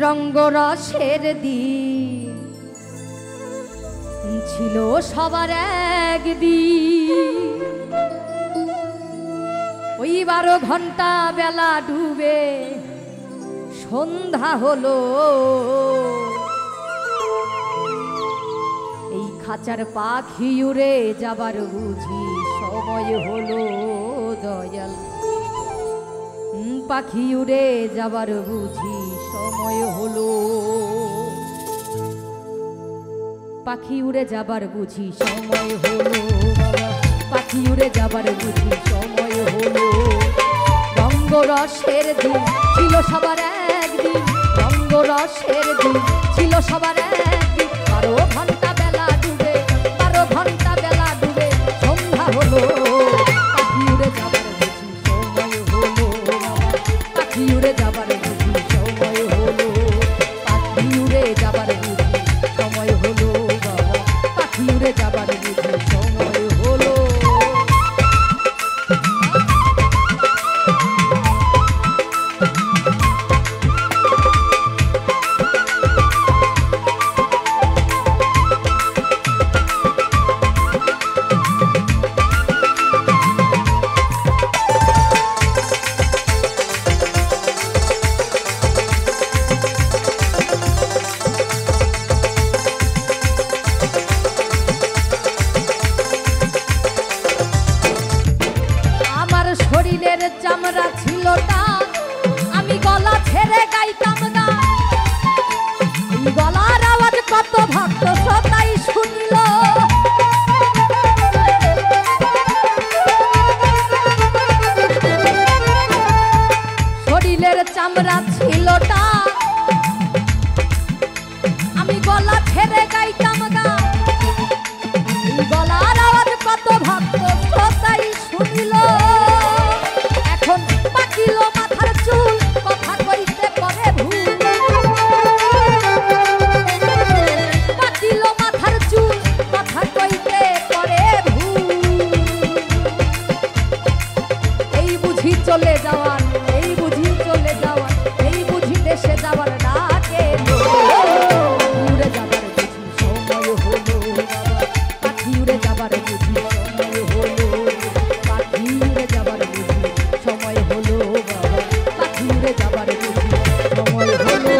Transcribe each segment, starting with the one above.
রঙ্গরসের দিন ছিল সবার একদিন, ওই 12 ঘন্টা বেলা ডুবে সন্ধ্যা হলো, এই খাঁচার পাখি উড়ে যাবার বুঝি সময় হলো দয়াল, পাখি উড়ে যাবার বুঝি সময় হলো, পাখি উড়ে যাবার বুঝি সময় হলো, পাখি উড়ে যাবার বুঝি সময় হলো। রঙ্গরসের দিন ছিল সবার একদিন, রঙ্গরসের দিন ছিল সবার একদিন, 12 ঘন্টা বেলা ডুবে, 12 ঘন্টা বেলা ডুবে সন্ধ্যা হলো, পাখি উড়ে যাবার বুঝি সময় হলো, পাখি উড়ে যাবার বুঝি সময় হলো, পাখি উড়ে যাবার বুঝি সময় হলো, পাখি উড়ে যাবার বুঝি সময় হলো। শরীরের চামড়া ছিল টান, আমি গলা ছেড়ে গাইতাম না, এই গলার আওয়াজ কত ভক্ত শ্রোতাই শুনল, শরীরের চামড়া ছিল টান, আমি গলা ছেড়ে গাইতাম না, এই গলার আওয়াজ কত ভক্ত শ্রোতাই শুনল। পাকিল মাথার চুল কথা কইতে পরে ভুল, পাকিল মাথার চুল কথা কইতে পরে ভুল, এই বুঝি চলে যাওয়ার, এই বুঝি চলে যাওয়ার, এই বুঝি দেশে যাওয়ার ডাকে উড়ে যাবার বুঝি সময় হলো, পাখি উড়ে যাবার বুঝি সময় হলো, পাখি উড়ে যাবার বুঝি সময় হলো, পাখি উড়ে যাবার বুঝি সময় হলো।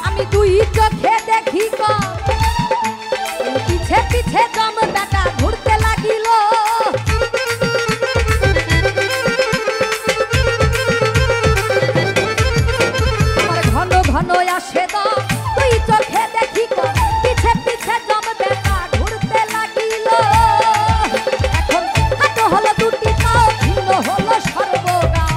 আমি দুই চোখে দেখি পিছে পিছে দম বেটা ঘুরতে লাগিল, আমার ঘন ঘন আসে দম, দুই চোখে দেখি পিছে পিছে দম বেটা ঘুরতে লাগিল, এখন হাত হলো দুটি পাও, ভিন্ন হলো সর্বগাও,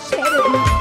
রসের দিন